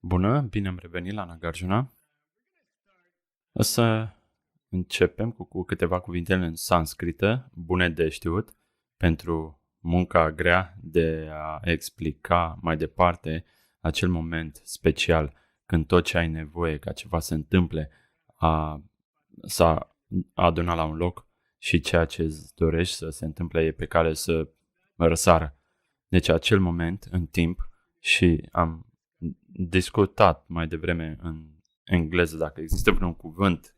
Bună, bine am revenit la Nagarjuna. O să începem cu câteva cuvintele în sanscrită, bune de știut, pentru munca grea de a explica mai departe acel moment special când tot ce ai nevoie ca ceva să se întâmple s-a adunat la un loc și ceea ce îți dorești să se întâmple e pe cale să răsară. Deci acel moment în timp și am discutat mai devreme în engleză dacă există vreun cuvânt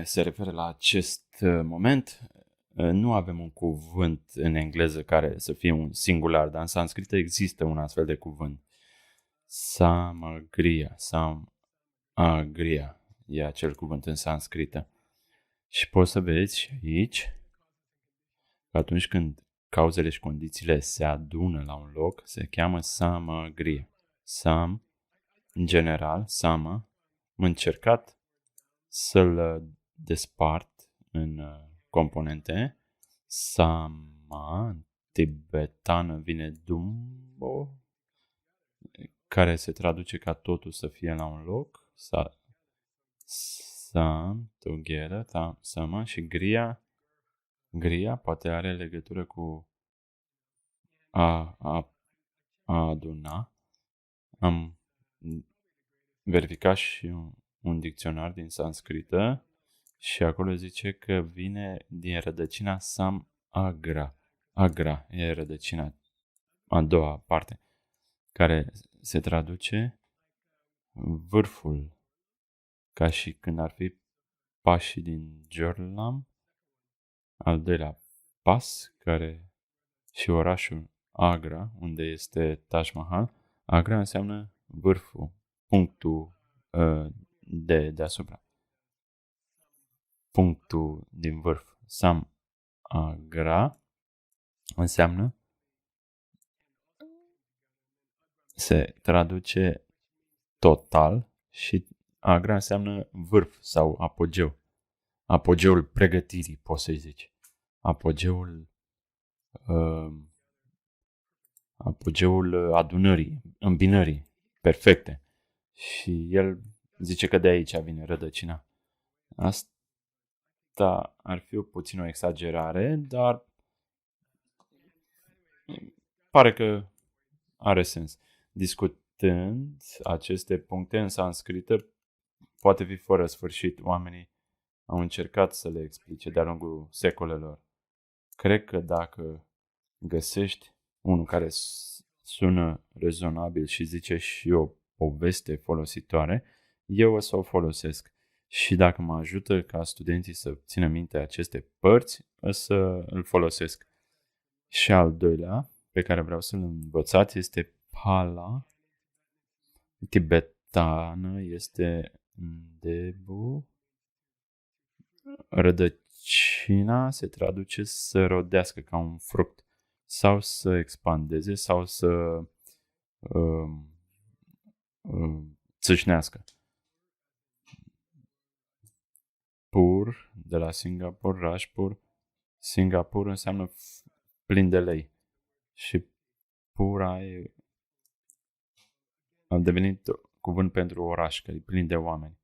se referă la acest moment. Nu avem un cuvânt în engleză care să fie un singular, dar în sanscrită există un astfel de cuvânt. Samagriya e acel cuvânt în sanscrită. Și poți să vezi și aici că atunci când cauzele și condițiile se adună la un loc, se cheamă samagriya. În general, sama, am încercat să-l despart în componente. Sama, în tibetană vine dumbo, care se traduce ca totul să fie la un loc. Sam, together, sama și griya. Griya poate are legătură cu a aduna. Am verificat și un dicționar din sanscrită și acolo zice că vine din rădăcina sam agra. Agra e rădăcina a doua parte, care se traduce vârful, ca și când ar fi pașii din Jorlam, al doilea pas, care și orașul Agra, unde este Taj Mahal. Agra înseamnă vârful, punctul de deasupra. Punctul din vârf. Sam Agra înseamnă, se traduce total și Agra înseamnă vârf sau apogeu. Apogeul pregătirii, poți să-i zici. Apogeul adunării, îmbinării perfecte. Și el zice că de aici vine rădăcina. Asta ar fi puțin o exagerare, dar pare că are sens. Discutând aceste puncte în sanscrită, poate fi fără sfârșit. Oamenii au încercat să le explice de-a lungul secolelor. Cred că dacă găsești unul care sună rezonabil și zice și o poveste folositoare, eu o să o folosesc. Și dacă mă ajută ca studenții să țină minte aceste părți, o să îl folosesc. Și al doilea, pe care vreau să-l învățați, este pala. Tibetană este debu. Rădăcina se traduce să rodească ca un fruct sau să expandeze sau să țâșnească. Pur, de la Singapore, Rajpur. Singapore înseamnă plin de lei. Și pura a devenit cuvânt pentru oraș, că e plin de oameni.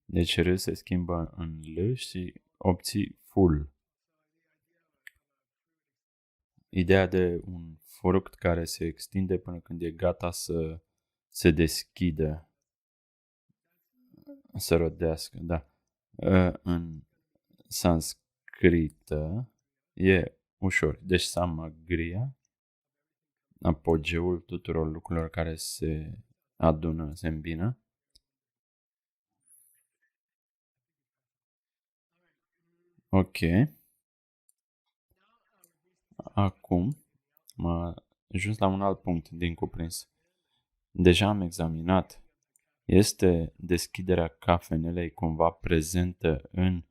Deci R se schimbă în L și obții full. Ideea de un fruct care se extinde până când e gata să se deschidă, să rodească, da. În sanscrită e ușor. Deci samagriya, apogeul tuturor lucrurilor care se adună, se îmbină. Ok. Acum am ajuns la un alt punct din cuprins. Deja am examinat. Este deschiderea cafenelei cumva prezentă în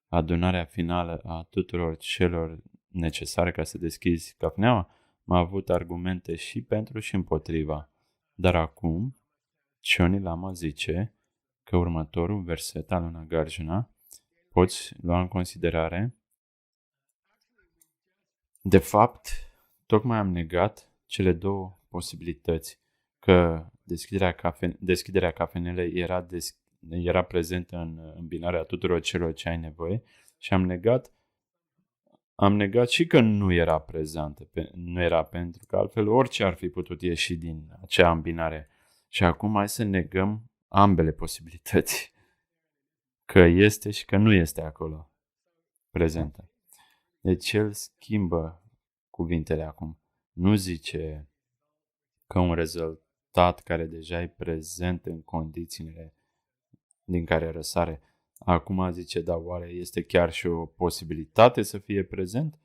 adunarea finală a tuturor celor necesare ca să deschizi cafeneaua? Am avut argumente și pentru și împotriva. Dar acum, Choni Lama zice că următorul verset al Nagarjuna poți lua în considerare. De fapt, tocmai am negat cele două posibilități, că deschiderea cafenelei era prezentă în îmbinarea tuturor celor ce ai nevoie și am negat și că nu era prezentă, nu era, pentru că altfel orice ar fi putut ieși din acea îmbinare. Și acum hai să negăm ambele posibilități, că este și că nu este acolo prezentă. Deci el schimbă cuvintele acum. Nu zice că un rezultat care deja e prezent în condițiile din care răsare, acum zice, da, oare este chiar și o posibilitate să fie prezent?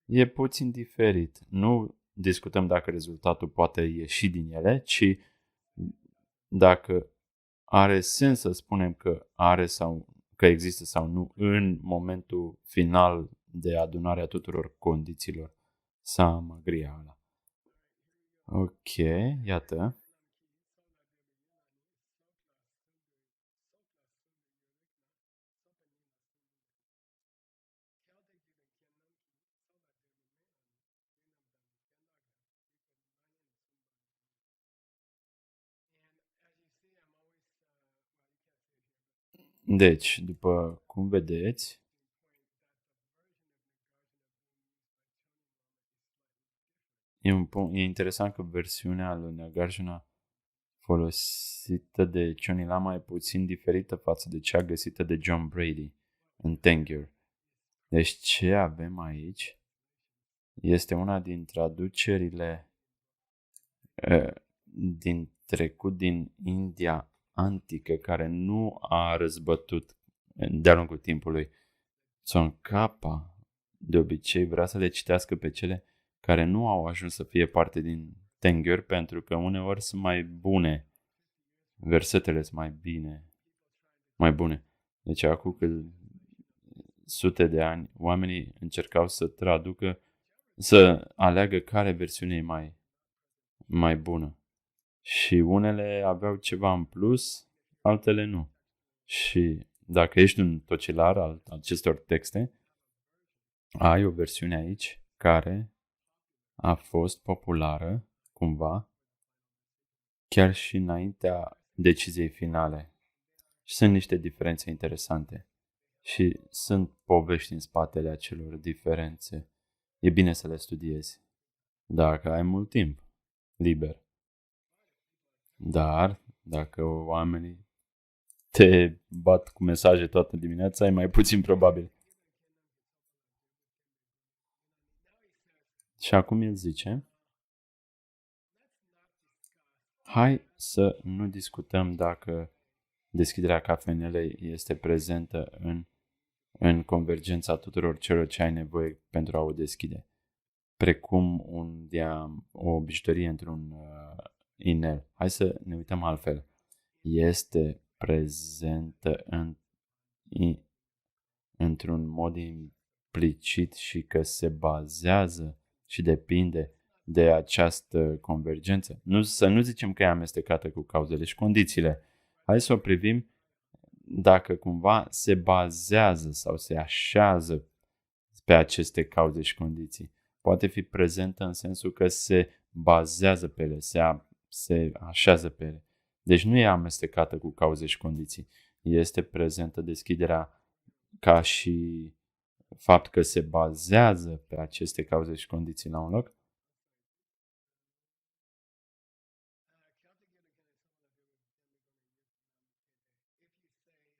E puțin diferit. Nu discutăm dacă rezultatul poate ieși din ele, ci dacă are sens să spunem că că există sau nu în momentul final de adunare a tuturor condițiilor samagriala. Ok, iată. Deci, după cum vedeți, e interesant că versiunea lui Nagarjuna folosită de Choni Lama e puțin diferită față de cea găsită de John Brady în Tengyur. Deci ce avem aici este una din traducerile din trecut din India antică, care nu a răzbătut de-a lungul timpului. Tsongkhapa de obicei vrea să le citească pe cele care nu au ajuns să fie parte din Tengyur, pentru că uneori sunt mai bune, versetele sunt mai bune. Deci acum sute de ani, oamenii încercau să traducă, să aleagă care versiune e mai bună. Și unele aveau ceva în plus, altele nu. Și dacă ești un tocilar al acestor texte, ai o versiune aici care a fost populară, cumva, chiar și înaintea deciziei finale. Și sunt niște diferențe interesante. Și sunt povești în spatele acelor diferențe. E bine să le studiezi. Dacă ai mult timp liber. Dar, dacă oamenii te bat cu mesaje toată dimineața, e mai puțin probabil. Și acum el zice, hai să nu discutăm dacă deschiderea cafenelei este prezentă în convergența tuturor celor ce ai nevoie pentru a o deschide. Precum o bijuterie într-un inel. Hai să ne uităm altfel. Este prezentă într-un mod implicit și că se bazează și depinde de această convergență. Să nu zicem că e amestecată cu cauzele și condițiile. Hai să o privim dacă cumva se bazează sau se așează pe aceste cauze și condiții. Poate fi prezentă în sensul că se bazează pe ele, se așează pe ele. Deci nu e amestecată cu cauze și condiții. Este prezentă deschiderea ca și fapt că se bazează pe aceste cauze și condiții la un loc.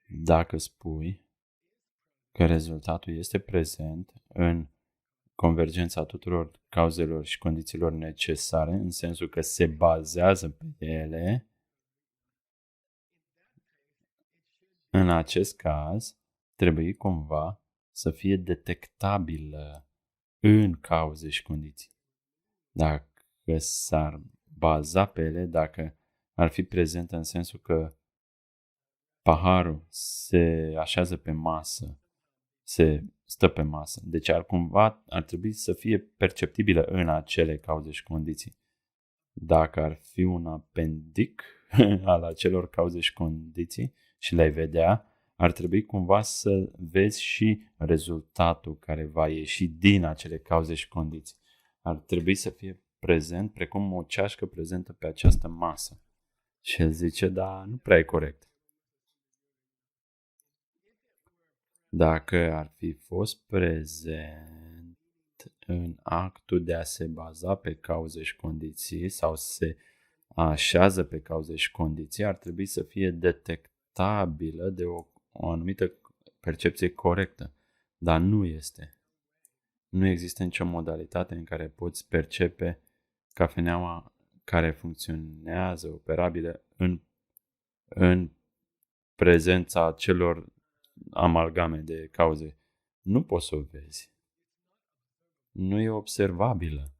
Dacă spui că rezultatul este prezent în convergența tuturor cauzelor și condițiilor necesare, în sensul că se bazează pe ele, în acest caz, trebuie cumva să fie detectabilă în cauze și condiții. Dacă s-ar baza pe ele, dacă ar fi prezentă în sensul că paharul se așează pe masă, se stă pe masă. Deci ar trebui să fie perceptibilă în acele cauze și condiții. Dacă ar fi un apendic al acelor cauze și condiții și le-ai vedea, ar trebui cumva să vezi și rezultatul care va ieși din acele cauze și condiții. Ar trebui să fie prezent precum o ceașcă prezentă pe această masă. Și el zice, da, nu prea e corect. Dacă ar fi fost prezent în actul de a se baza pe cauze și condiții sau se așează pe cauze și condiții, ar trebui să fie detectabilă de o anumită percepție corectă, dar nu este. Nu există nicio modalitate în care poți percepe cafeneaua care funcționează, operabilă, în prezența celor amalgame de cauze. Nu poți să o vezi. Nu e observabilă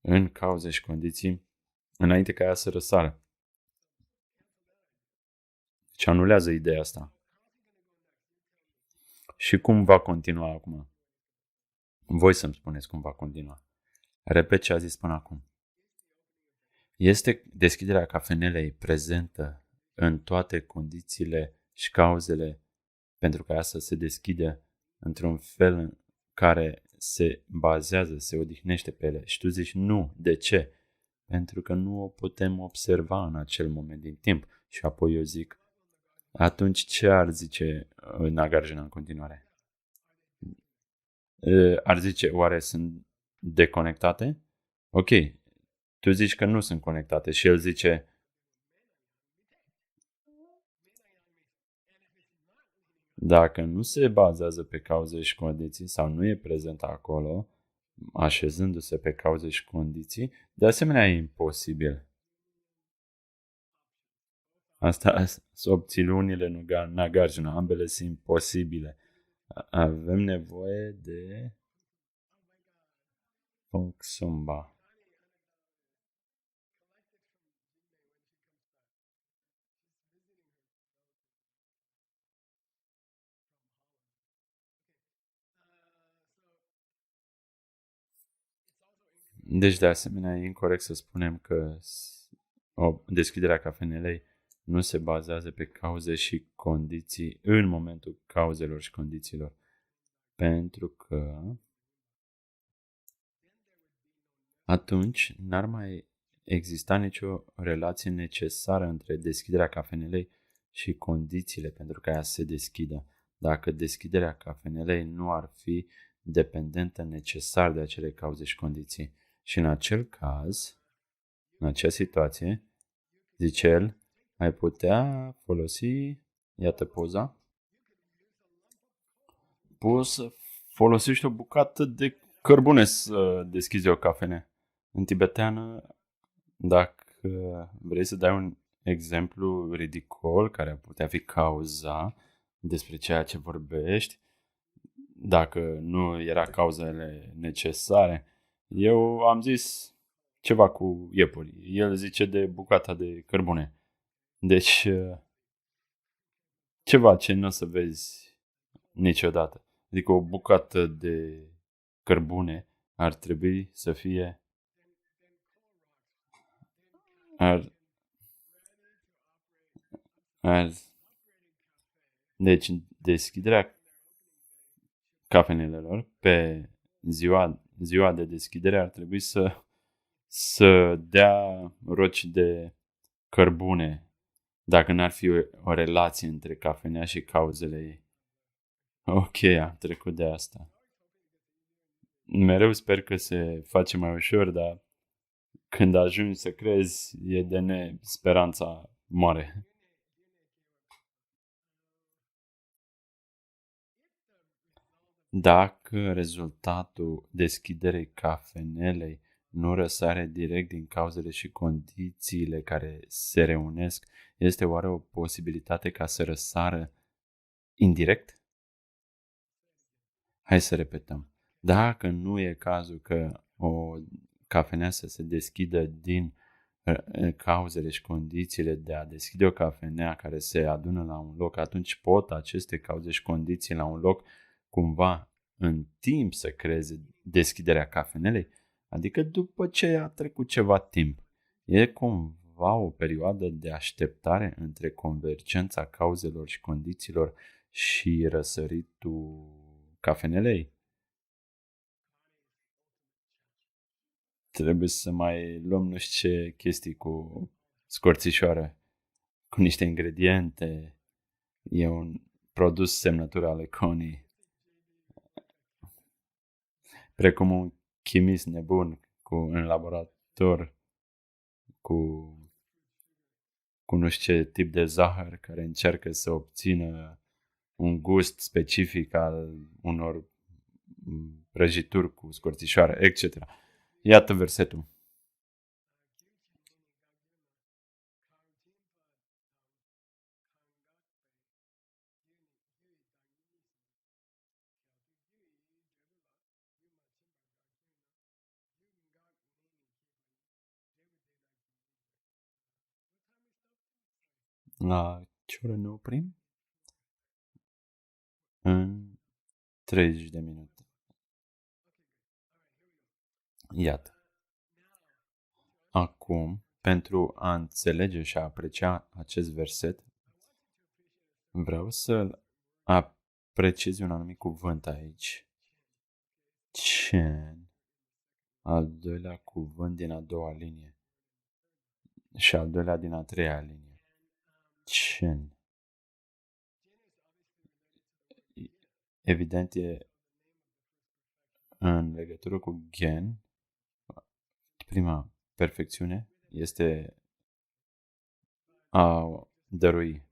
în cauze și condiții înainte ca ea să răsară. Și anulează ideea asta. Și cum va continua acum? Voi să-mi spuneți cum va continua. Repet ce a zis până acum. Este deschiderea cafenelei prezentă în toate condițiile și cauzele pentru ca ea să se deschide într-un fel în care se bazează, se odihnește pe ele. Și tu zici nu. De ce? Pentru că nu o putem observa în acel moment din timp. Și apoi eu zic, atunci ce ar zice Nagarjuna în continuare? Ar zice, oare sunt deconectate? Ok, tu zici că nu sunt conectate și el zice, dacă nu se bazează pe cauze și condiții sau nu e prezent acolo, așezându-se pe cauze și condiții, de asemenea e imposibil. Asta sunt opțiunile Nagarjuna, ambele sunt imposibile. Avem nevoie de Foksumba. Deci, de asemenea, e incorect să spunem că deschiderea cafenelei nu se bazează pe cauze și condiții în momentul cauzelor și condițiilor. Pentru că atunci n-ar mai exista nicio relație necesară între deschiderea cafenelei și condițiile pentru ca ea să se deschidă. Dacă deschiderea cafenelei nu ar fi dependentă necesar de acele cauze și condiții. Și în acel caz, în acea situație, zice el, ai putea folosi, iată poza, poți să folosești o bucată de cărbune să deschizi o cafene. În tibeteană, dacă vrei să dai un exemplu ridicol care ar putea fi cauza despre ceea ce vorbești, dacă nu era cauzele necesare, eu am zis ceva cu iepuri. El zice de bucata de cărbune. Deci, ceva ce nu o să vezi niciodată. Adică o bucată de cărbune ar trebui să fie ar, ar, deci deschiderea cafenelelor pe ziua de deschidere ar trebui să dea roci de cărbune dacă n-ar fi o relație între cafenea și cauzele ei. Ok, am trecut de asta. Mereu sper că se face mai ușor, dar când ajungi să crezi, e de speranța moare. Dacă rezultatul deschiderei cafenelei nu răsare direct din cauzele și condițiile care se reunesc, este oare o posibilitate ca să răsară indirect? Hai să repetăm. Dacă nu e cazul că o cafenea să se deschidă din cauzele și condițiile de a deschide o cafenea care se adună la un loc, atunci pot aceste cauze și condiții la un loc cumva în timp să creeze deschiderea cafenelei, adică după ce a trecut ceva timp. E cumva o perioadă de așteptare între convergența cauzelor și condițiilor și răsăritul cafenelei. trebuie să mai luăm nu știu ce chestii cu scorțișoară, cu niște ingrediente. E un produs semnătura ale Conii. Precum un chimist nebun în laborator cu nu știu ce tip de zahăr care încearcă să obțină un gust specific al unor prăjituri cu scorțișoară, etc. Iată versetul. La ce oră ne oprim? În 30 de minute. Iată. Acum, pentru a înțelege și a aprecia acest verset, vreau să apreciez un anumit cuvânt aici. Cen, al doilea cuvânt din a doua linie și al doilea din a treia linie. Cen. Evident e în legătură cu gen. Prima perfecțiune este a dărui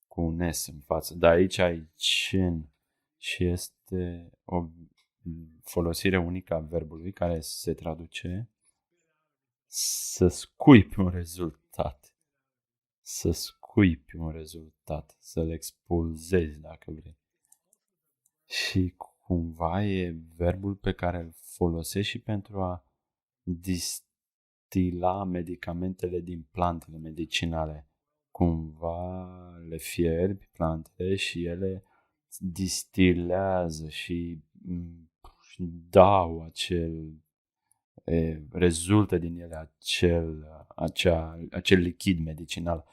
cu un S în față. Dar aici ai cen și este o folosire unică a verbului care se traduce să scuipi un rezultat. Să scuipi un rezultat. Să-l expulzezi, dacă vrei. Și cumva e verbul pe care îl folosești și pentru a distila medicamentele din plantele medicinale. Cumva le fierbi plantele și ele distilează și dau rezultă din ele acel lichid medicinal,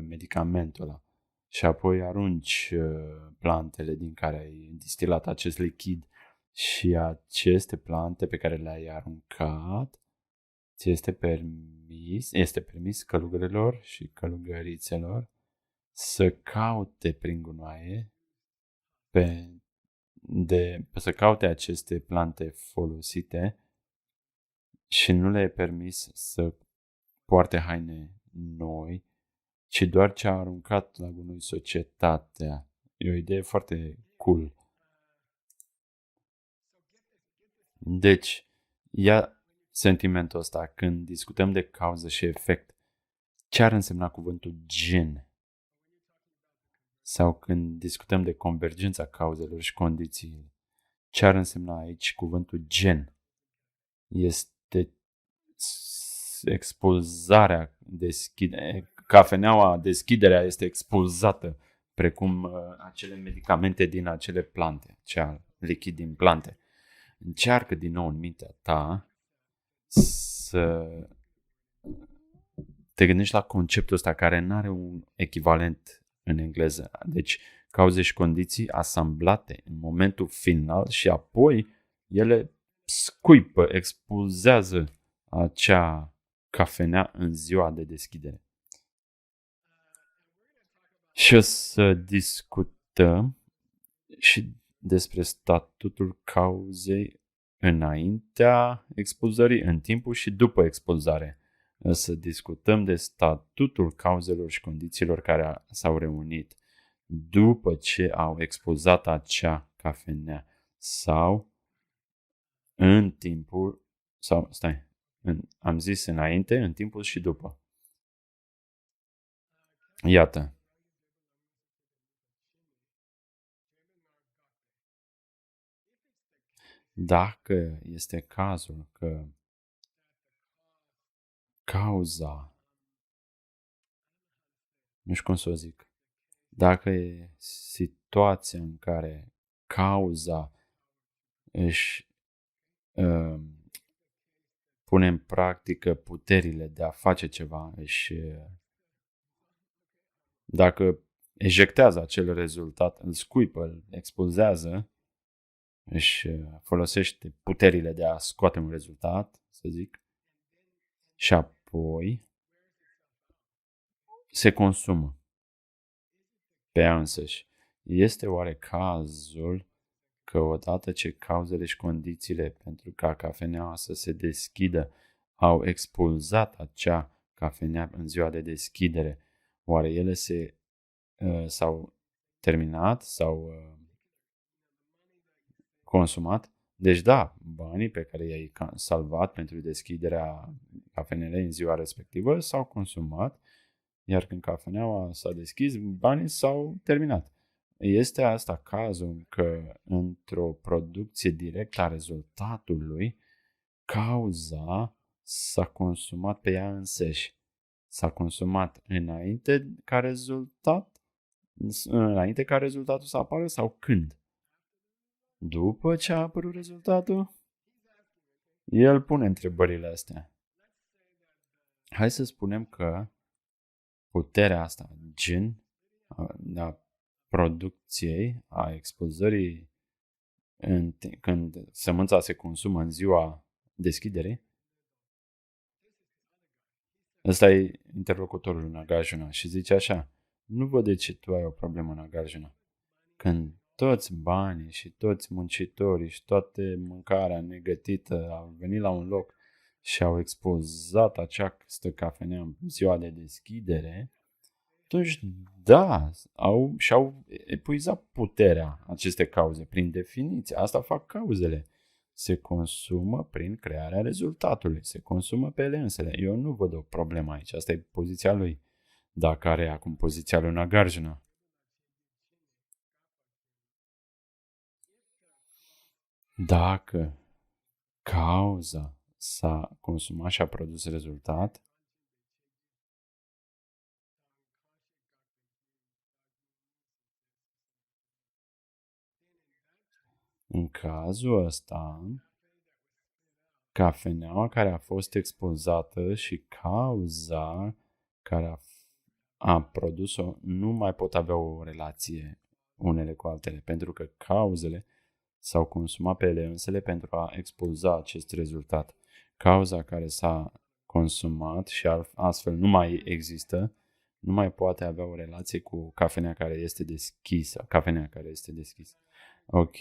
medicamentul ăla. Și apoi arunci plantele din care ai distilat acest lichid și aceste plante pe care le-ai aruncat este permis călugărilor și călugărițelor să caute prin gunoaie să caute aceste plante folosite și nu le e permis să poarte haine noi, ci doar ce a aruncat la gunoi societatea. E o idee foarte cool. Deci, ia sentimentul ăsta când discutăm de cauză și efect. Ce ar însemna cuvântul gen? Sau când discutăm de convergența cauzelor și condițiile. Ce ar însemna aici cuvântul gen? Este expulzarea, cafeneaua, deschiderea este expulzată, precum acele medicamente din acele plante, acel lichid din plante. Încearcă din nou în mintea ta să te gândești la conceptul ăsta care nu are un echivalent în engleză. Deci, cauze și condiții asamblate în momentul final și apoi ele scuipă, expulzează acea cafenea în ziua de deschidere. Și o să discutăm și despre statutul cauzei înaintea expulzării, în timpul și după expulzare. O să discutăm de statutul cauzelor și condițiilor care s-au reunit după ce au expulzat acea cafenea sau în timpul, am zis înainte, în timpul și după. Iată. Dacă este cazul că cauza, nu știu cum să o zic, dacă e situația în care cauza își pune în practică puterile de a face ceva, dacă ejectează acel rezultat, îl scuipă, îl expulzează, își folosește puterile de a scoate un rezultat, să zic, și apoi se consumă pe ea însăși. Este oare cazul că odată ce cauzele și condițiile pentru ca cafeneaua să se deschidă au expulzat acea cafenea în ziua de deschidere, oare ele s-au terminat, s-au consumat? Deci da, banii pe care i-ai salvat pentru deschiderea cafenelei în ziua respectivă s-au consumat, iar când cafeneaua s-a deschis, banii s-au terminat. Este asta cazul că într-o producție directă a rezultatului, cauza s-a consumat pe ea însăși. S-a consumat înainte ca rezultatul să apară sau când? După ce a apărut rezultatul? El pune întrebările astea. Hai să spunem că puterea asta, gen, a producției, a expulzării când sămânța se consumă în ziua deschiderii, ăsta e interlocutorul Nagarjuna și zice așa: nu văd de ce tu ai o problemă, Nagarjuna. Când toți banii și toți muncitorii și toată mâncarea negătită au venit la un loc și au expulzat această cafenea în ziua de deschidere, atunci, da, și-au epuizat puterea aceste cauze. Prin definiție, asta fac cauzele. Se consumă prin crearea rezultatului. Se consumă pe ele însele. Eu nu văd o problemă aici. Asta e poziția lui. Dacă are acum poziția lui Nagarjuna. Dacă cauza s-a consumat și a produs rezultat, în cazul ăsta, cafeneaua care a fost expulzată și cauza care a produs-o nu mai pot avea o relație unele cu altele, pentru că cauzele s-au consumat pe ele însele pentru a expulza acest rezultat. Cauza care s-a consumat și astfel nu mai există, nu mai poate avea o relație cu cafenea care este deschisă. Cafenea care este deschisă. Ok.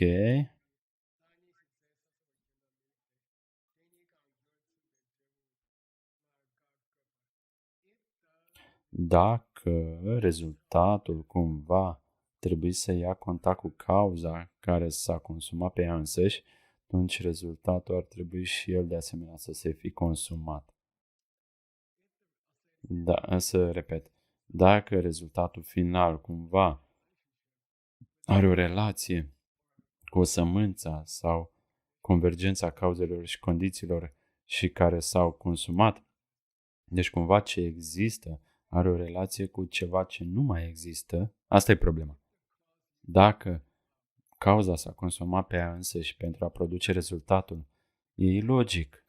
Dacă rezultatul cumva trebuie să ia contact cu cauza care s-a consumat pe ea însăși, atunci rezultatul ar trebui și el de asemenea să se fi consumat. Da, să repet, dacă rezultatul final cumva are o relație cu sămânța sau convergența cauzelor și condițiilor și care s-au consumat, deci cumva ce există are o relație cu ceva ce nu mai există, asta e problema. Dacă cauza s-a consumat pe ea însăși pentru a produce rezultatul, e ilogic,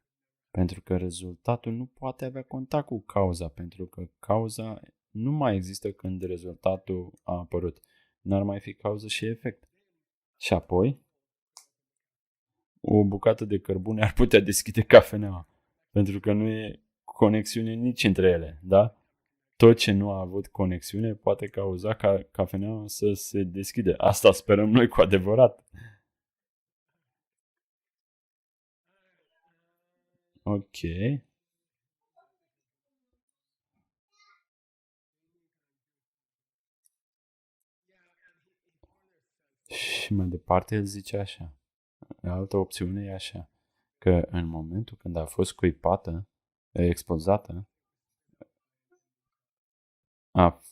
pentru că rezultatul nu poate avea contact cu cauza, pentru că cauza nu mai există când rezultatul a apărut. N-ar mai fi cauză și efect. Și apoi, o bucată de cărbune ar putea deschide cafeneaua, pentru că nu e conexiune nici între ele, da? Tot ce nu a avut conexiune poate cauza ca cafeneaua să se deschide. Asta sperăm noi cu adevărat. Ok. Și mai departe el zice așa. Altă opțiune e așa. Că în momentul când a fost scuipată, explozată, a,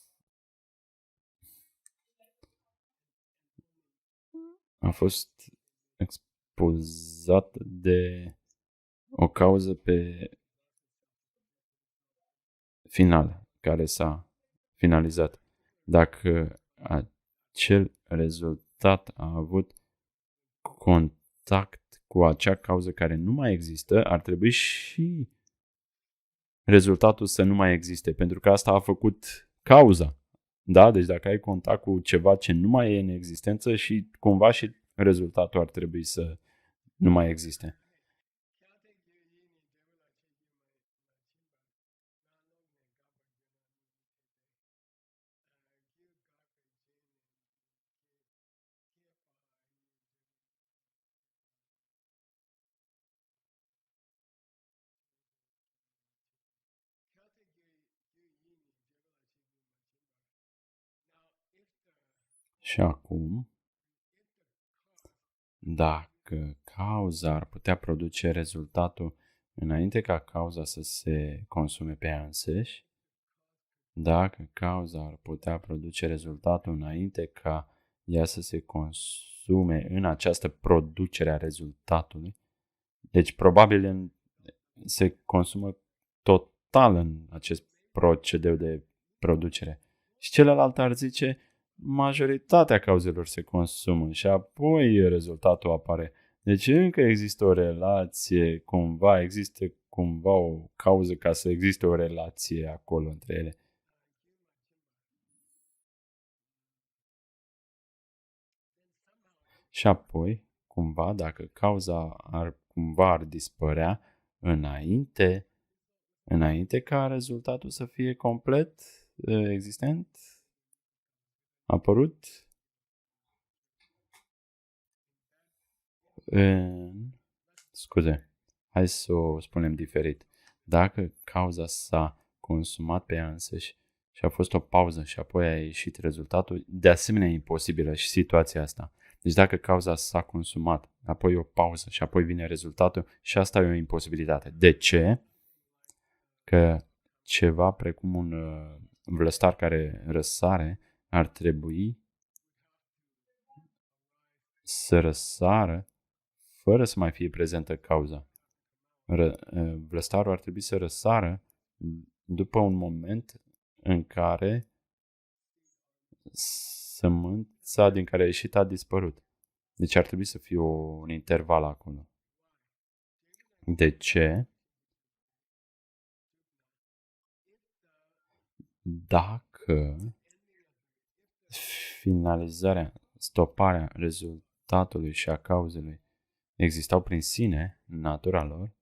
a fost expulzată de o cauză pe final, care s-a finalizat. Dacă acel rezultat a avut contact cu acea cauză care nu mai există, ar trebui și rezultatul să nu mai existe, pentru că asta a făcut cauza. Da? Deci dacă ai contact cu ceva ce nu mai e în existență și cumva și rezultatul ar trebui să nu mai existe. Și acum, dacă cauza ar putea produce rezultatul înainte ca cauza să se consume pe ea însăși, dacă cauza ar putea produce rezultatul înainte ca ea să se consume în această producere a rezultatului, deci probabil se consumă total în acest procedeu de producere. Și celălalt ar zice, majoritatea cauzelor se consumă și apoi rezultatul apare. Deci încă există o relație, cumva, există cumva o cauză ca să existe o relație acolo între ele. Și apoi, cumva, dacă cauza cumva ar dispărea înainte ca rezultatul să fie complet existent, apărut, hai să o spunem diferit. Dacă cauza s-a consumat pe ea însăși și a fost o pauză și apoi a ieșit rezultatul, de asemenea e imposibilă și situația asta. Deci dacă cauza s-a consumat, apoi o pauză și apoi vine rezultatul, și asta e o imposibilitate. De ce? Că ceva precum un vlăstar care răsare ar trebui să răsară fără să mai fie prezentă cauza. Vlăstarul ar trebui să răsară după un moment în care sămânța din care a ieșit a dispărut. Deci ar trebui să fie un interval acolo. De ce? Dacă finalizarea, stoparea rezultatului și a cauzelui existau prin sine, în natura lor,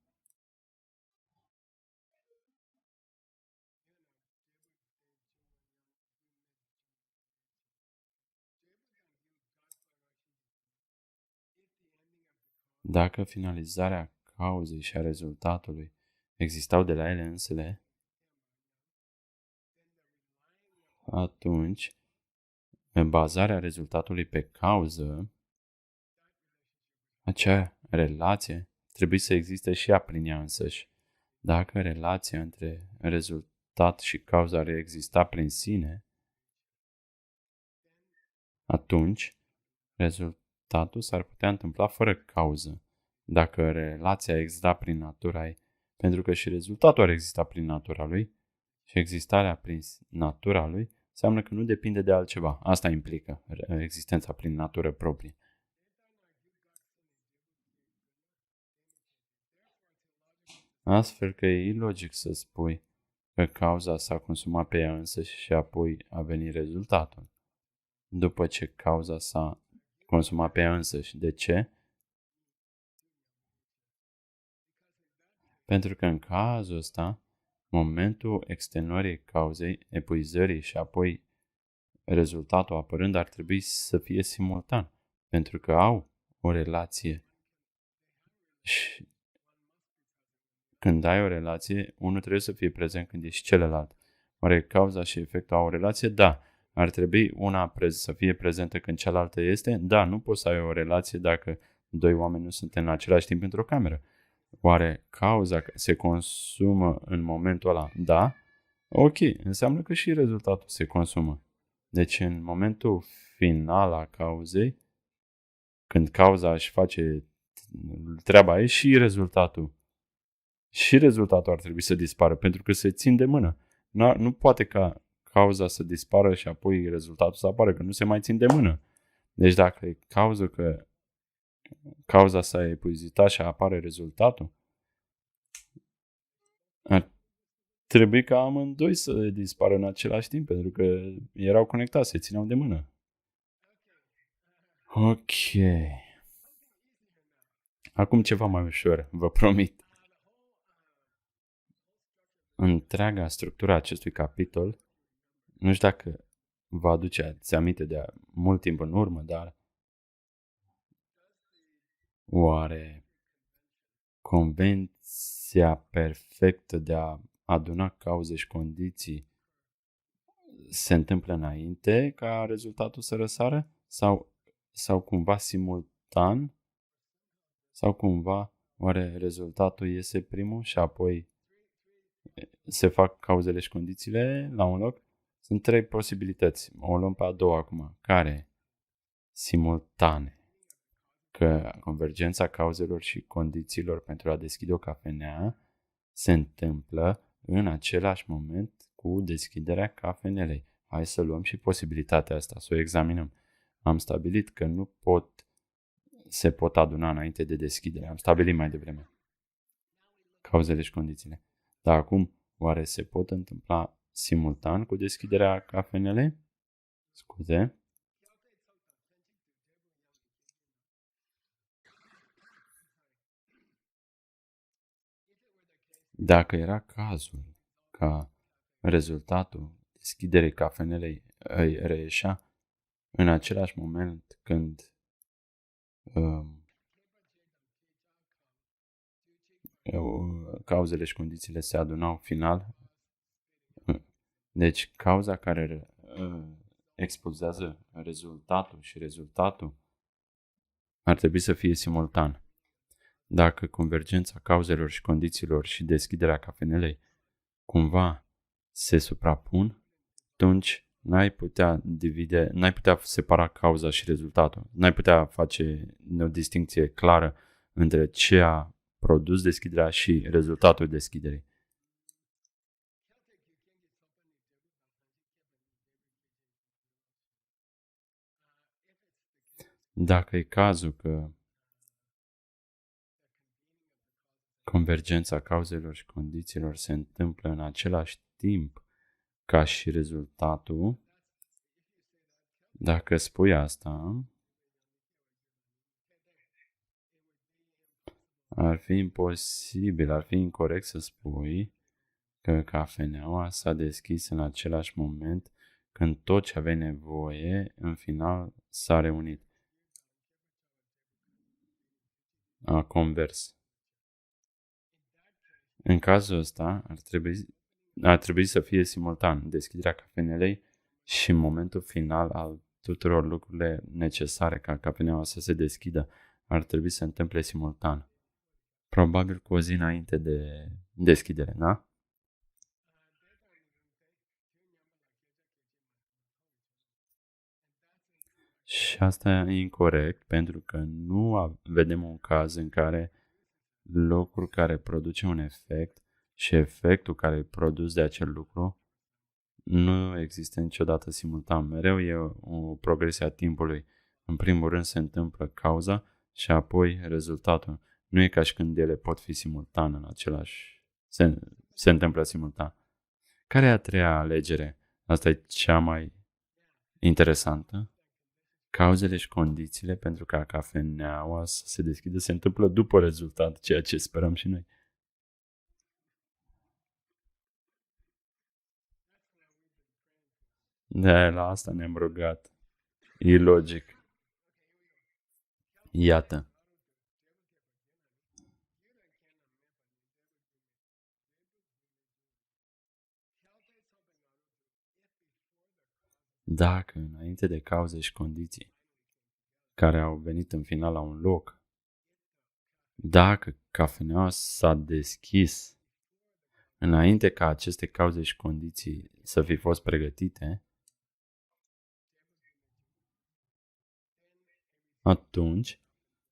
dacă finalizarea cauzei și a rezultatului existau de la ele însele, atunci bazarea rezultatului pe cauză, acea relație, trebuie să existe și ea prin ea însăși. Dacă relația între rezultat și cauză ar exista prin sine, atunci rezultatul s-ar putea întâmpla fără cauză. Dacă relația exista prin natura ei, pentru că și rezultatul ar exista prin natura lui și existarea prin natura lui, înseamnă că nu depinde de altceva. Asta implică existența prin natură proprie. Astfel că e ilogic să spui că cauza s-a consumat pe ea însăși și apoi a venit rezultatul. După ce cauza s-a consumat pe ea însăși. De ce? Pentru că în cazul ăsta, momentul extenuării cauzei, epuizării și apoi rezultatul apărând ar trebui să fie simultan, pentru că au o relație. Și când ai o relație, unul trebuie să fie prezent când e și celălalt. Oare cauza și efectul au o relație? Da. Ar trebui una să fie prezentă când cealaltă este? Da, nu poți să ai o relație dacă doi oameni nu sunt în același timp într-o cameră. Oare cauza se consumă în momentul ăla? Da. Ok, înseamnă că și rezultatul se consumă. Deci în momentul final a cauzei, când cauza își face treaba ei, și rezultatul ar trebui să dispară, pentru că se țin de mână. Nu poate ca cauza să dispară și apoi rezultatul să apară, că nu se mai țin de mână. Deci dacă e că cauza s-a epuizat și apare rezultatul, ar trebui ca amândoi să dispară în același timp, pentru că erau conectați, se țineau de mână. Ok. Acum ceva mai ușor, vă promit. Întreaga structură a acestui capitol, nu știu dacă vă aduceți aminte de mult timp în urmă, dar oare convenția perfectă de a aduna cauze și condiții se întâmplă înainte ca rezultatul să răsară? Sau cumva simultan? Sau cumva oare rezultatul iese primul și apoi se fac cauzele și condițiile la un loc? Sunt trei posibilități. O luăm pe a doua acum. Care? Simultane. Că convergența cauzelor și condițiilor pentru a deschide o cafenea se întâmplă în același moment cu deschiderea cafenelei. Hai să luăm și posibilitatea asta, să o examinăm. Am stabilit că nu se pot aduna înainte de deschidere. Am stabilit mai devreme cauzele și condițiile. Dar acum, oare se pot întâmpla simultan cu deschiderea cafenelei? Scuze. Dacă era cazul ca rezultatul deschiderii cafenelei îi reieșea în același moment când cauzele și condițiile se adunau final, deci cauza care expulzează rezultatul și rezultatul ar trebui să fie simultan. Dacă convergența cauzelor și condițiilor și deschiderea cafenelei cumva se suprapun, atunci n-ai putea separa cauza și rezultatul. N-ai putea face o distinție clară între ce a produs deschiderea și rezultatul deschiderii. Dacă e cazul că convergența cauzelor și condițiilor se întâmplă în același timp ca și rezultatul, dacă spui asta, ar fi imposibil, ar fi incorect să spui că cafeneaua s-a deschis în același moment când tot ce aveai nevoie, în final, s-a reunit. Convers. În cazul ăsta, ar trebui să fie simultan deschiderea cafenelei și momentul final al tuturor lucrurile necesare ca cafeneaua să se deschidă ar trebui să se întâmple simultan. Probabil cu o zi înainte de deschidere, da? Și asta e incorect pentru că nu vedem un caz în care lucrul care produce un efect și efectul care e produs de acel lucru nu există niciodată simultan. Mereu e o progresie a timpului. În primul rând se întâmplă cauza și apoi rezultatul. Nu e ca și când ele pot fi simultan în același... Se întâmplă simultan. Care e a treia alegere? Asta e cea mai interesantă. Cauzele și condițiile pentru ca cafeneaua să se deschidă se întâmplă după rezultat, ceea ce sperăm și noi. De la asta ne-am rugat. E logic. Iată. Dacă înainte de cauze și condiții care au venit în final la un loc, dacă cafeneaua s-a deschis înainte ca aceste cauze și condiții să fi fost pregătite, atunci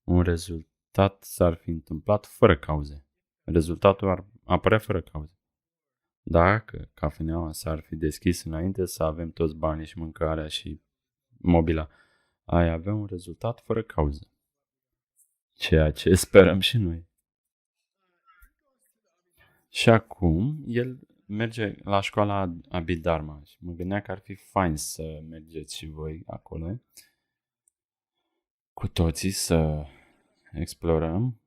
un rezultat s-ar fi întâmplat fără cauze. Rezultatul ar apărea fără cauze. Dacă cafeneaua s-ar fi deschis înainte să avem toți banii și mâncarea și mobila, ai avea un rezultat fără cauză. Ceea ce sperăm și noi. Și acum el merge la școala Abhidharma și mă gândeam că ar fi fain să mergeți și voi acolo cu toții să explorăm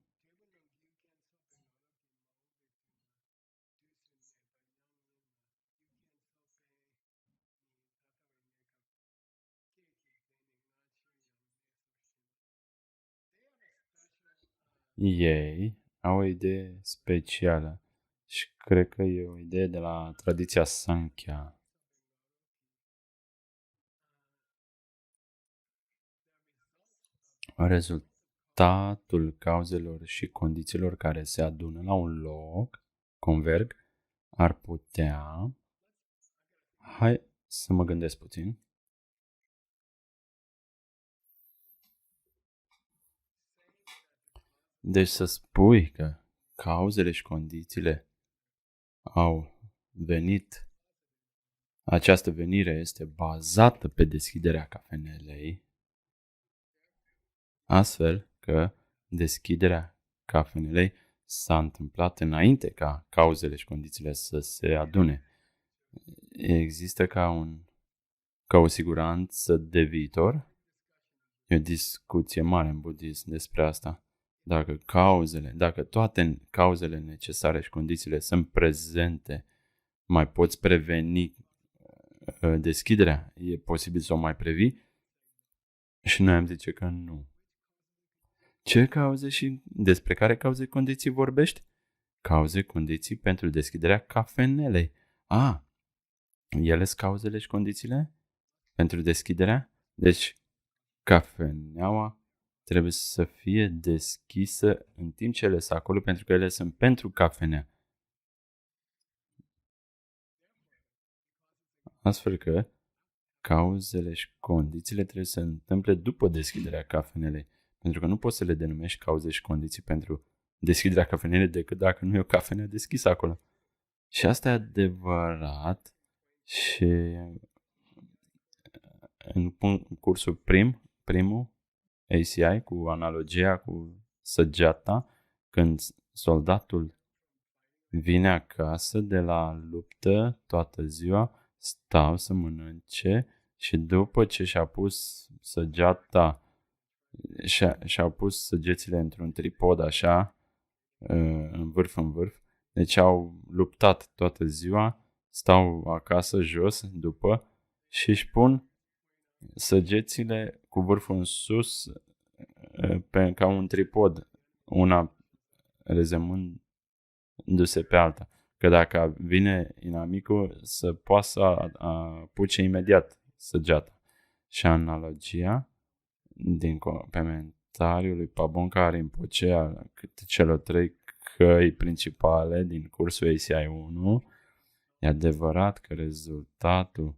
Ei au o idee specială și cred că e o idee de la tradiția Sankhya. Rezultatul cauzelor și condițiilor care se adună la un loc, converg, ar putea... Hai să mă gândesc puțin. Deci să spui că cauzele și condițiile au venit, această venire este bazată pe deschiderea cafenelei, astfel că deschiderea cafenelei s-a întâmplat înainte ca cauzele și condițiile să se adune. Există ca o siguranță de viitor. E o discuție mare în budism despre asta. Dacă toate cauzele necesare și condițiile sunt prezente, mai poți preveni deschiderea? E posibil să o mai previi? Și noi am zice că nu. Ce cauze și despre care cauze condiții vorbești? Cauze, condiții pentru deschiderea cafenelei. Ele sunt cauzele și condițiile pentru deschiderea? Deci, cafeneaua trebuie să fie deschisă în timp ce ele sunt acolo, pentru că ele sunt pentru cafenea. Astfel că cauzele și condițiile trebuie să se întâmple după deschiderea cafenelei, pentru că nu poți să le denumești cauze și condiții pentru deschiderea cafenelei decât dacă nu e o cafenea deschisă acolo. Și asta e adevărat și în cursul primul ACI, cu analogia cu săgeata, când soldatul vine acasă de la luptă toată ziua, stau să mănânce și după ce și-a pus săgeata, și-au pus săgețile într-un tripod așa, în vârf, deci au luptat toată ziua, stau acasă jos după și își pun săgețile cu vârful în sus ca un tripod, una rezemându-se pe alta. Că dacă vine inamicul, să poată să apuce imediat săgeata. Și analogia din comentariul lui Pabonka Rinpoche a celor 3 căi principale din cursul ACI 1, e adevărat că rezultatul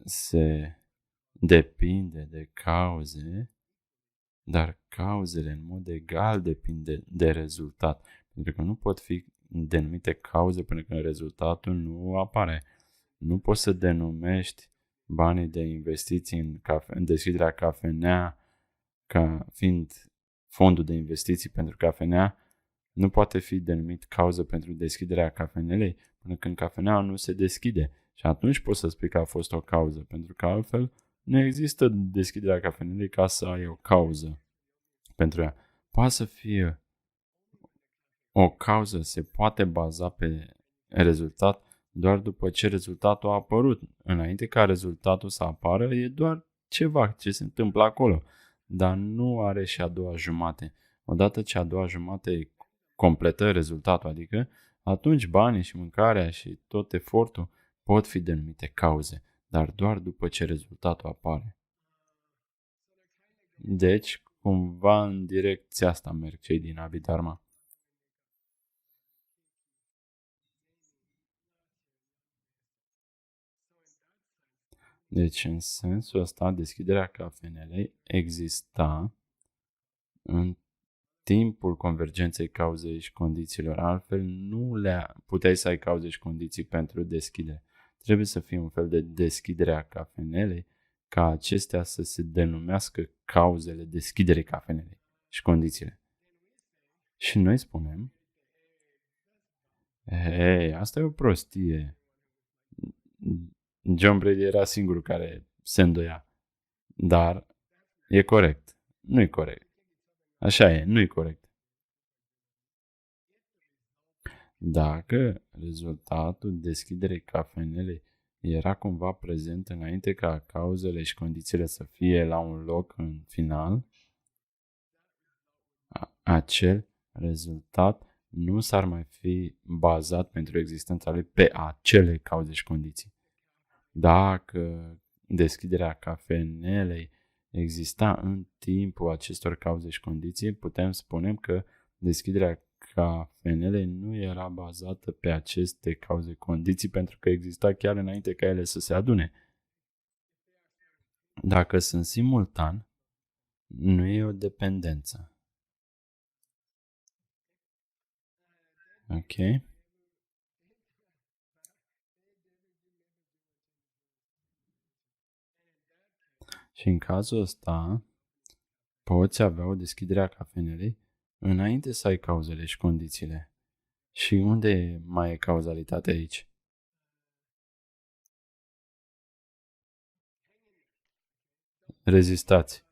se depinde de cauze, dar cauzele în mod egal depind de rezultat, pentru că nu pot fi denumite cauze până când rezultatul nu apare. Nu poți să denumești banii de investiții în deschiderea cafenea ca fiind fondul de investiții pentru cafenea, nu poate fi denumit cauză pentru deschiderea cafenelei până când cafeneaua nu se deschide. Și atunci poți să spui că a fost o cauză, pentru că altfel nu există deschiderea cafenelei ca să ai o cauză pentru ea. Poate să fie o cauză, se poate baza pe rezultat doar după ce rezultatul a apărut. Înainte ca rezultatul să apară, e doar ceva ce se întâmplă acolo, dar nu are și a doua jumate. Odată ce a doua jumate completă rezultatul, adică atunci banii și mâncarea și tot efortul pot fi denumite cauze, dar doar după ce rezultatul apare. Deci, cumva în direcția asta merg cei din Abhidharma. Deci, în sensul ăsta, deschiderea cafenelei exista în timpul convergenței cauzei și condițiilor. Altfel, nu le puteai să ai cauze și condiții pentru deschidere. Trebuie să fie un fel de deschidere a cafenelei, ca acestea să se denumească cauzele deschiderii cafenelei și condițiile. Și noi spunem, hei, asta e o prostie. John Brady era singurul care se îndoia. Dar e corect. Nu e corect. Așa e, nu e corect. Dacă rezultatul deschiderii cafenelei era cumva prezent înainte ca cauzele și condițiile să fie la un loc în final, acel rezultat nu s-ar mai fi bazat pentru existența lui pe acele cauze și condiții. Dacă deschiderea cafenelei exista în timpul acestor cauze și condiții, putem spune că deschiderea cafenelei nu era bazată pe aceste cauze și condiții pentru că exista chiar înainte ca ele să se adune. Dacă sunt simultan, nu e o dependență. Ok? Și în cazul ăsta, poți avea o deschidere a cafenelei înainte să ai cauzele și condițiile. Și unde mai e cauzalitatea aici? Rezistați.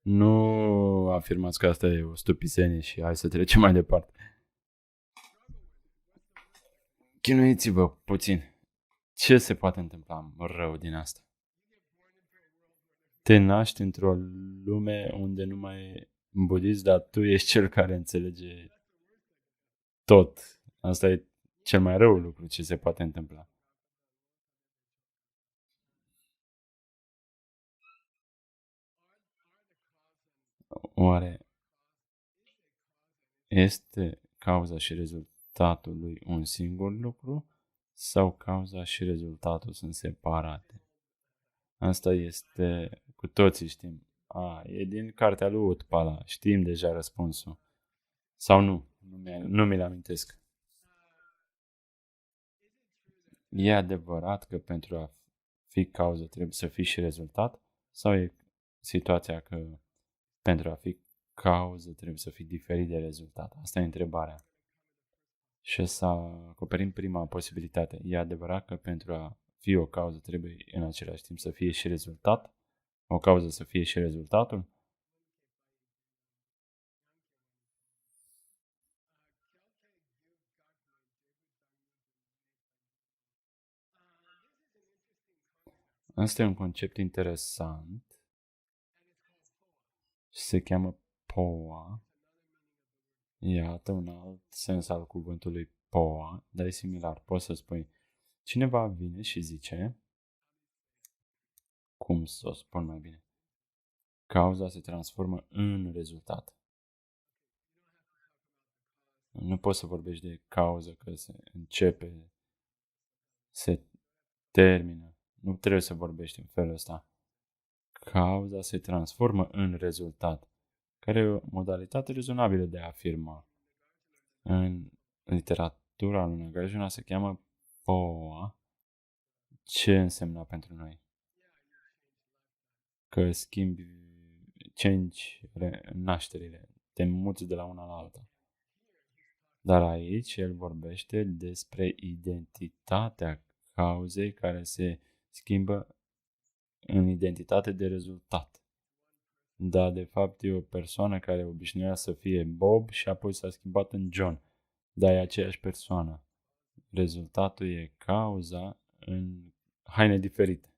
Nu afirmați că asta e o stupizenie și hai să trecem mai departe. Chinuiți-vă puțin. Ce se poate întâmpla rău din asta? Te naști într-o lume unde nu mai e budist, dar tu ești cel care înțelege tot. Asta e cel mai rău lucru ce se poate întâmpla. Oare este cauza și rezultatul lui un singur lucru sau cauza și rezultatul sunt separate? Asta este, cu toții știm. E din cartea lui Utpala, știm deja răspunsul. Sau nu, nu mi-l amintesc. E adevărat că pentru a fi cauză trebuie să fii și rezultat? Sau e situația că pentru a fi cauză trebuie să fii diferit de rezultat? Asta e întrebarea. Și să acoperim prima posibilitate. E adevărat că pentru a fi o cauză trebuie în același timp să fie și rezultat? O cauză să fie și rezultatul? Asta e un concept interesant și se cheamă POA. Iată un alt sens al cuvântului POA, dar e similar. Poți să spui, cineva vine și zice, cum să o spun mai bine, cauza se transformă în rezultat. Nu poți să vorbești de cauză că se începe, se termină. Nu trebuie să vorbești în felul ăsta. Cauza se transformă în rezultat, care e o modalitate rezonabilă de a afirma. În literatura lui Nagarjuna se cheamă POA. Ce însemna pentru noi? Că schimbi, change nașterile, te muți de la una la alta. Dar aici el vorbește despre identitatea cauzei care se schimbă în identitate de rezultat. Dar de fapt e o persoană care obișnuia să fie Bob și apoi s-a schimbat în John. Dar e aceeași persoană. Rezultatul e cauza în haine diferite.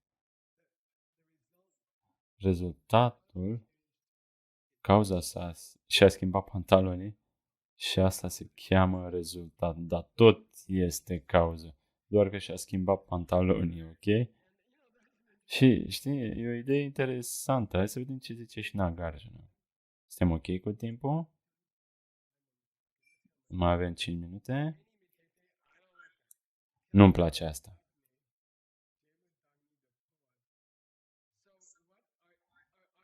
Rezultatul, cauza și-a schimbat pantalonii și asta se cheamă rezultat. Dar tot este cauză. Doar că și-a schimbat pantalonii, ok? Și, știi, e o idee interesantă. Hai să vedem ce zice și Nagarjuna. Suntem ok cu timpul? Mai avem 5 minute? Nu-mi place asta.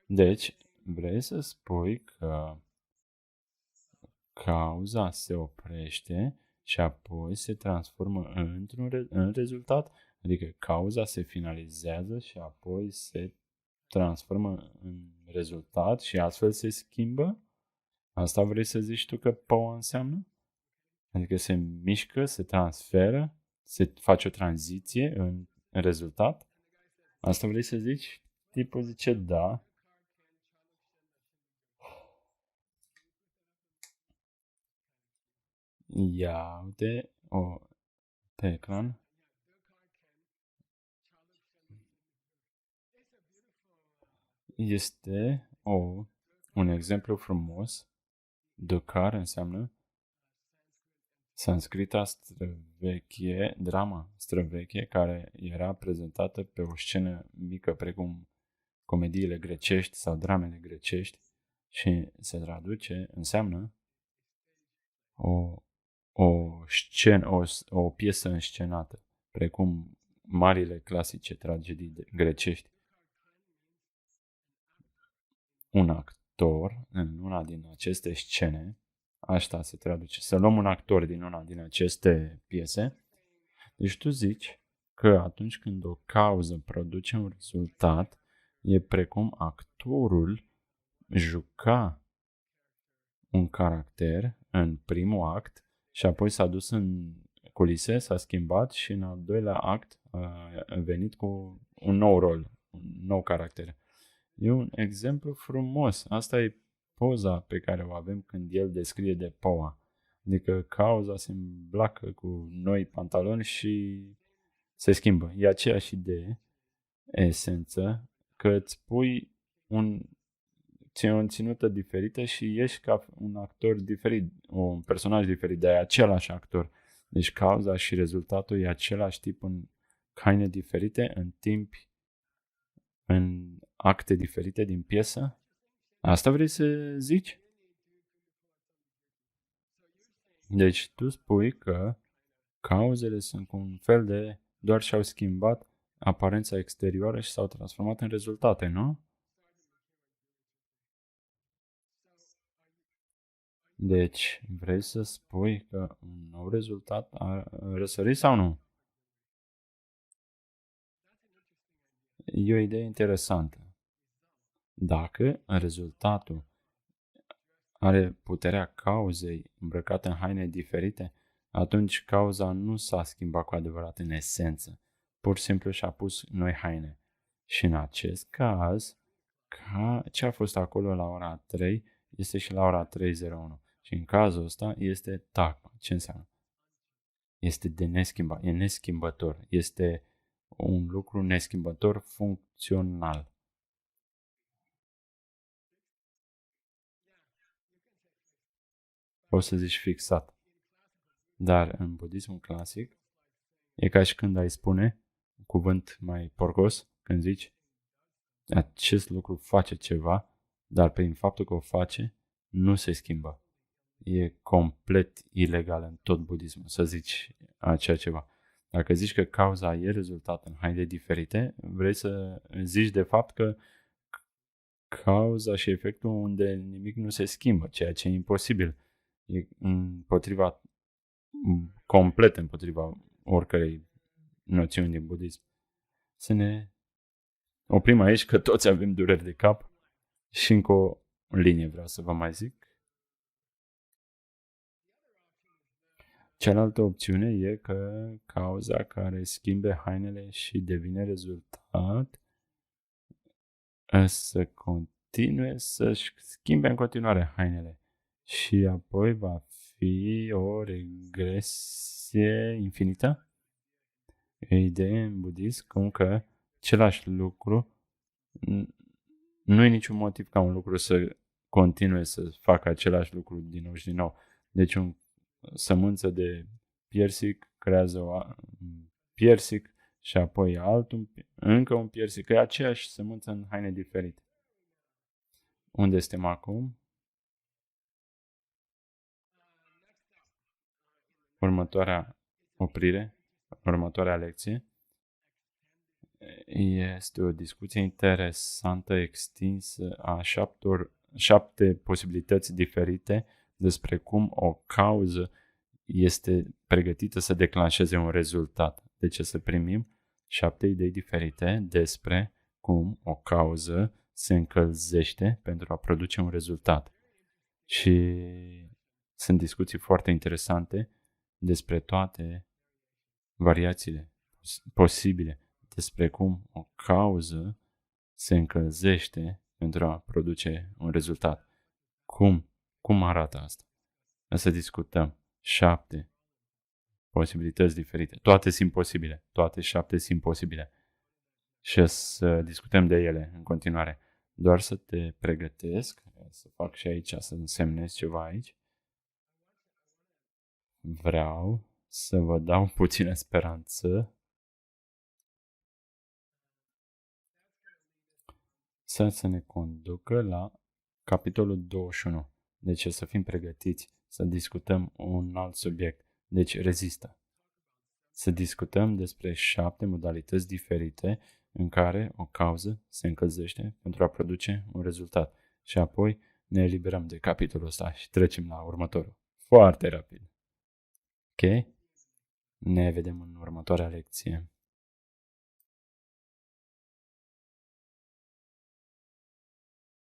Deci, vrei să spui că cauza se oprește și apoi se transformă în rezultat? Adică cauza se finalizează și apoi se transformă în rezultat și astfel se schimbă? Asta vrei să zici tu că power înseamnă? Adică se mișcă, se transferă, se face o tranziție în rezultat? Asta vrei să zici? Tipul zice da. Ia uite pe ecran. Este un exemplu frumos Dokar înseamnă sanscrita străveche, drama străveche, care era prezentată pe o scenă mică, precum comediile grecești sau dramele grecești, și se traduce, înseamnă o piesă înscenată, precum marile clasice tragedii grecești. Un actor în una din aceste scene, asta se traduce, să luăm un actor din una din aceste piese. Deci tu zici că atunci când o cauză produce un rezultat, e precum actorul juca un caracter în primul act și apoi s-a dus în culise, s-a schimbat și în al doilea act a venit cu un nou rol, un nou caracter. E un exemplu frumos. Asta e poza pe care o avem când el descrie de Poa. Adică cauza se îmbracă cu noi pantaloni și se schimbă. E aceeași idee, esență, că îți pui o ținută diferită și ești ca un actor diferit, un personaj diferit, dar e același actor. Deci cauza și rezultatul e același tip în haine diferite, în acte diferite din piesă. Asta vrei să zici? Deci tu spui că cauzele sunt un fel de doar și-au schimbat aparența exterioară și s-au transformat în rezultate, nu? Deci, vrei să spui că un nou rezultat a răsărit sau nu? E o idee interesantă. Dacă rezultatul are puterea cauzei îmbrăcată în haine diferite, atunci cauza nu s-a schimbat cu adevărat în esență. Pur și simplu și-a pus noi haine. Și în acest caz, ce a fost acolo la ora 3 este și la ora 3:01. Și în cazul ăsta este tagma. Ce înseamnă? Este de neschimbat, e neschimbător, este un lucru neschimbător funcțional. Poți să zici fixat. Dar în budismul clasic e ca și când ai spune un cuvânt mai porcos, când zici acest lucru face ceva, dar prin faptul că o face, nu se schimbă. E complet ilegal în tot budismul să zici acea ceva. Dacă zici că cauza e rezultat în haine diferite, vrei să zici de fapt că cauza și efectul unde nimic nu se schimbă, ceea ce e imposibil. E complet împotriva oricărei noțiuni din budism. Să ne oprim aici că toți avem dureri de cap și încă o linie vreau să vă mai zic. Cealaltă opțiune e că cauza care schimbe hainele și devine rezultat să continue să-și schimbe în continuare hainele și apoi va fi o regresie infinită. E o idee în budism cum că același lucru nu e niciun motiv ca un lucru să continue să facă același lucru din nou și din nou. Deci un sămânță de piersic creează un piersic și apoi încă un piersic. E aceeași sămânță în haine diferite. Unde suntem acum? Următoarea oprire, următoarea lecție este o discuție interesantă, extinsă a 7 posibilități diferite despre cum o cauză este pregătită să declanșeze un rezultat. Deci să primim 7 idei diferite despre cum o cauză se încălzește pentru a produce un rezultat. Și sunt discuții foarte interesante despre toate variațiile posibile, despre cum o cauză se încălzește pentru a produce un rezultat. Cum arată asta? Să discutăm 7 posibilități diferite. Toate sunt posibile. Toate 7 sunt posibile. Și să discutăm de ele în continuare. Doar să te pregătesc să fac și aici, să însemnez ceva aici. Vreau să vă dau puțină speranță să ne conducă la capitolul 21. Deci să fim pregătiți să discutăm un alt subiect. Deci rezistă. Să discutăm despre 7 modalități diferite în care o cauză se încălzește pentru a produce un rezultat. Și apoi ne eliberăm de capitolul ăsta și trecem la următorul. Foarte rapid. Ok? Ne vedem în următoarea lecție.